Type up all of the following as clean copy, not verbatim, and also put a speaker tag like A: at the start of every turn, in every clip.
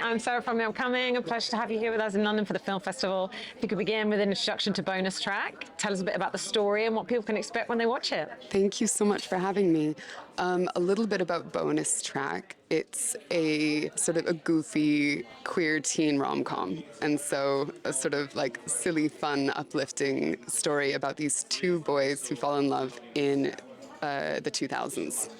A: I'm Sarah from The Upcoming. A pleasure to have you here with us in London for the film festival. If you could begin with an introduction to Bonus Track, tell us a bit about the story and what people can expect when they watch it.
B: Thank you so much for having me. A little bit about Bonus Track. It's a sort of a goofy queer teen rom-com, and so a sort of like silly, fun, uplifting story about these two boys who fall in love in the 2000s.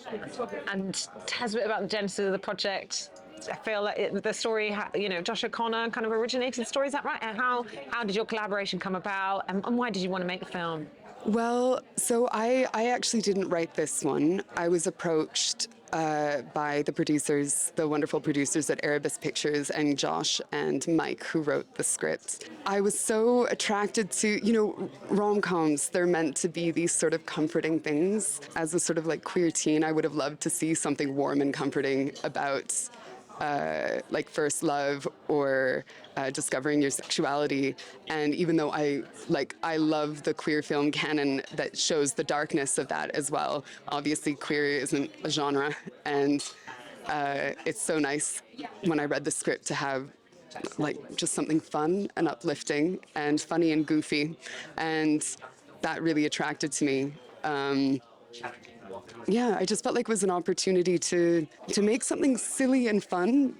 A: And tell us a bit about the genesis of the project. I feel like the story, Josh O'Connor kind of originated the story, is that right? And how did your collaboration come about, and why did you want to make the film?
B: Well, so I actually didn't write this one. I was approached by the producers, the wonderful producers at Erebus Pictures, and Josh and Mike, who wrote the script. I was so attracted to, rom-coms, they're meant to be these sort of comforting things. As a sort of like queer teen, I would have loved to see something warm and comforting about like first love or discovering your sexuality. And even though I love the queer film canon that shows the darkness of that as well, obviously queer isn't a genre, and it's so nice when I read the script to have like just something fun and uplifting and funny and goofy, and that really attracted to me. Yeah, I just felt like it was an opportunity to make something silly and fun,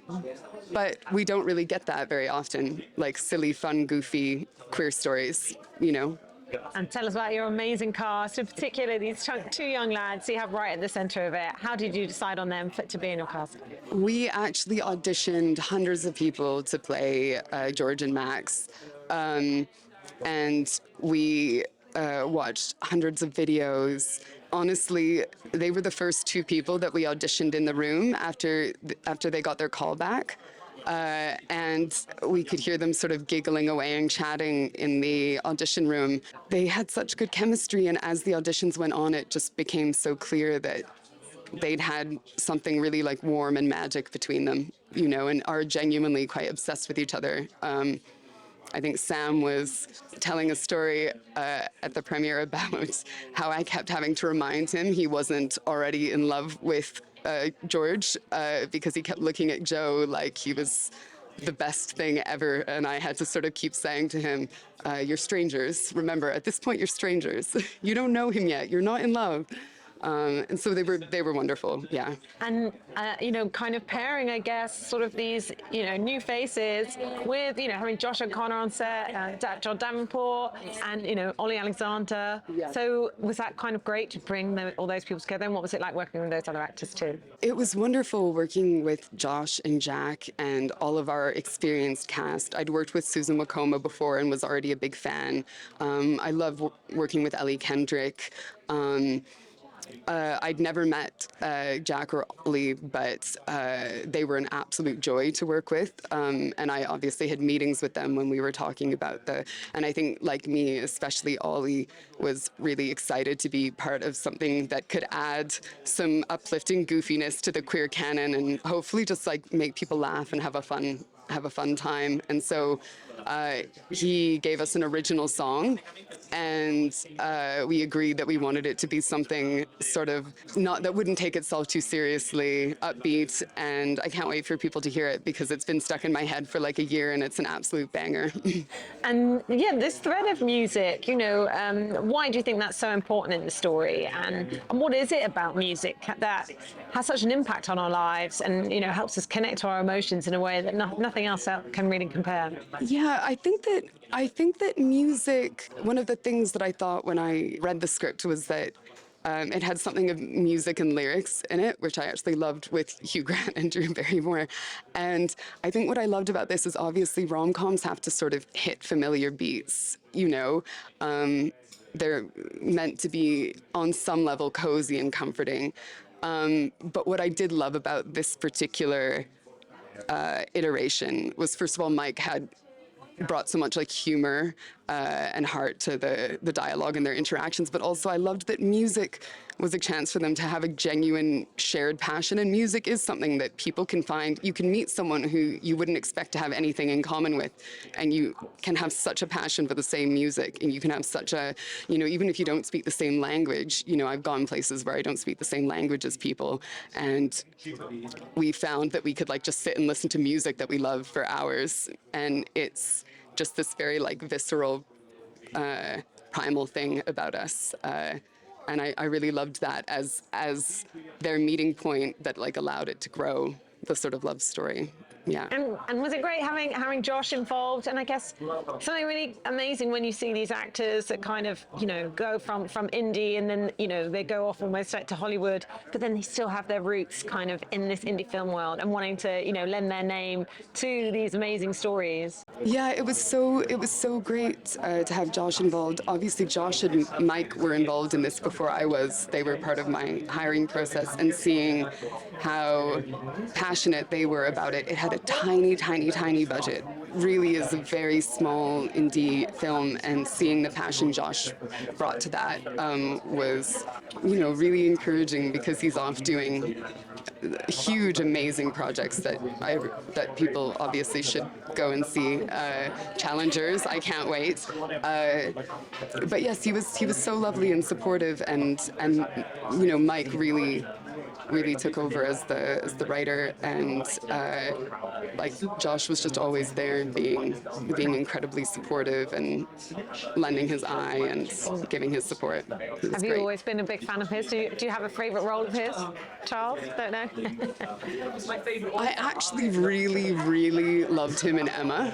B: but we don't really get that very often, like silly, fun, goofy, queer stories.
A: And tell us about your amazing cast, in particular these two young lads you have right at the centre of it. How did you decide on them to be in your cast?
B: We actually auditioned hundreds of people to play George and Max, and we watched hundreds of videos. Honestly, they were the first two people that we auditioned in the room after they got their call back. And we could hear them sort of giggling away and chatting in the audition room. They had such good chemistry, and as the auditions went on, it just became so clear that they'd had something really like warm and magic between them, and are genuinely quite obsessed with each other. I think Sam was telling a story at the premiere about how I kept having to remind him he wasn't already in love with George because he kept looking at Joe like he was the best thing ever. And I had to sort of keep saying to him, you're strangers. Remember, at this point, you're strangers. You don't know him yet. You're not in love. And so they were wonderful, yeah.
A: And kind of pairing, I guess, sort of these new faces with having Josh O'Connor on set, John Davenport, and Ollie Alexander.
B: Yeah.
A: So was that kind of great to bring all those people together? And what was it like working with those other actors too?
B: It was wonderful working with Josh and Jack and all of our experienced cast. I'd worked with Susan Wacoma before and was already a big fan. I love working with Ellie Kendrick. I'd never met Jack or Ollie, but they were an absolute joy to work with. And I obviously had meetings with them when we were talking about and I think, like me, especially Ollie, was really excited to be part of something that could add some uplifting goofiness to the queer canon and hopefully just like make people laugh and have a fun time. And so he gave us an original song, and we agreed that we wanted it to be something sort of not that wouldn't take itself too seriously, upbeat, and I can't wait for people to hear it because it's been stuck in my head for like a year and it's an absolute banger.
A: And yeah, this thread of music, why do you think that's so important in the story? And what is it about music that has such an impact on our lives and, helps us connect to our emotions in a way that nothing else can really compare?
B: Yeah, I think that music, one of the things that I thought when I read the script was that it had something of music and lyrics in it, which I actually loved with Hugh Grant and Drew Barrymore. And I think what I loved about this is obviously rom-coms have to sort of hit familiar beats, they're meant to be on some level cozy and comforting. But what I did love about this particular iteration was, first of all, Mike had brought so much like humor and heart to the dialogue and their interactions. But also I loved that music was a chance for them to have a genuine shared passion. And music is something that people can find. You can meet someone who you wouldn't expect to have anything in common with, and you can have such a passion for the same music, and you can have such a, even if you don't speak the same language, I've gone places where I don't speak the same language as people, and we found that we could like just sit and listen to music that we love for hours, and it's just this very like visceral, primal thing about us. And I really loved that as their meeting point that like allowed it to grow, the sort of love story. Yeah.
A: And was it great having Josh involved? And I guess something really amazing when you see these actors that kind of, go from indie and then, they go off almost like to Hollywood, but then they still have their roots kind of in this indie film world and wanting to, lend their name to these amazing stories.
B: Yeah, it was so great to have Josh involved. Obviously, Josh and Mike were involved in this before I was. They were part of my hiring process, and seeing how passionate they were about it. It had a tiny, tiny, tiny budget. Really is a very small indie film, and seeing the passion Josh brought to that was, really encouraging, because he's off doing huge, amazing projects that people obviously should go and see. Challengers, I can't wait. But yes, he was so lovely and supportive, and Mike really took over as the writer, and like Josh was just always there, being incredibly supportive and lending his eye and giving his support.
A: Have you always been a big fan of his? Do you have a favourite role of his, Charles? Don't know.
B: I actually really loved him in Emma.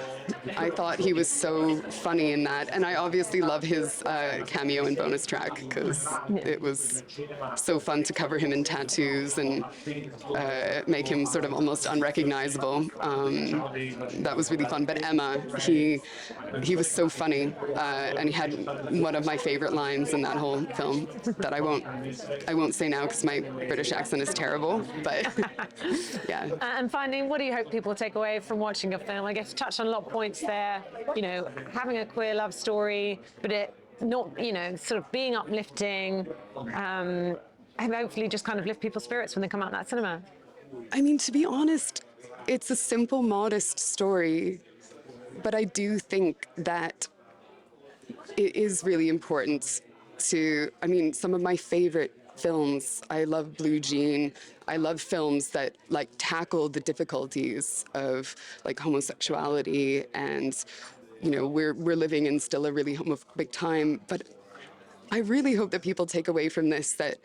B: I thought he was so funny in that, and I obviously love his cameo and bonus track, because it was so fun to cover him in tattoos and make him sort of almost unrecognizable. That was really fun. But Emma, he was so funny, and he had one of my favorite lines in that whole film that I won't say now because my British accent is terrible. But yeah.
A: And finally, what do you hope people take away from watching a film? I guess you touched on a lot of points there. Having a queer love story, but it not, sort of being uplifting. And hopefully just kind of lift people's spirits when they come out of that cinema.
B: I mean, to be honest, it's a simple, modest story, but I do think that it is really important to, some of my favorite films, I love Blue Jean. I love films that like tackle the difficulties of like homosexuality, and we're living in still a really homophobic time, but I really hope that people take away from this that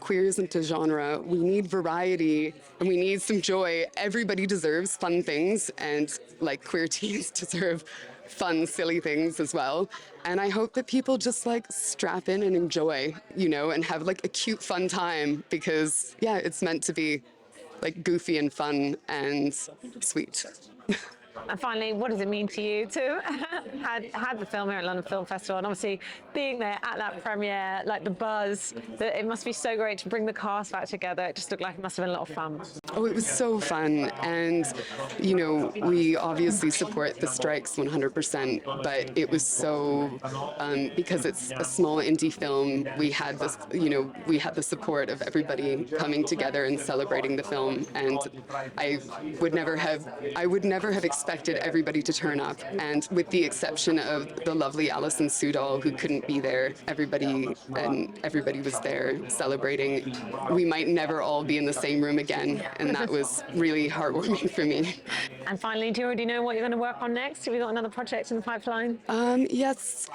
B: queer isn't a genre. We need variety, and we need some joy. Everybody deserves fun things, and like queer teens deserve fun, silly things as well. And I hope that people just like strap in and enjoy, and have like a cute, fun time, because yeah, it's meant to be like goofy and fun and sweet.
A: And finally, what does it mean to you to had the film here at London Film Festival, and obviously being there at that premiere, like the buzz, that it must be so great to bring the cast back together. It just looked like it must have been a lot of fun.
B: Oh, it was so fun, and we obviously support the strikes 100%, but it was so because it's a small indie film. We had this, we had the support of everybody coming together and celebrating the film, and I would never have expected everybody to turn up, and with the exception of the lovely Alison Sudol, who couldn't be there, everybody was there celebrating. We might never all be in the same room again, and that was really heartwarming for me.
A: And finally, do you already know what you're going to work on next? Have you got another project in the pipeline?
B: Yes.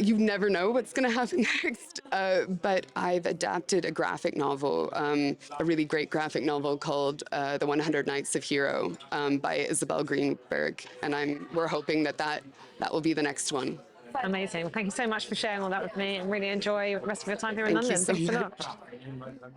B: You never know what's going to happen next, but I've adapted a graphic novel, a really great graphic novel called The 100 Nights of Hero by Isabel Greenberg, and we're hoping that will be the next one.
A: Amazing. Thank you so much for sharing all that with me, and really enjoy the rest of your time here in London.
B: Thank you so
A: Thanks so much.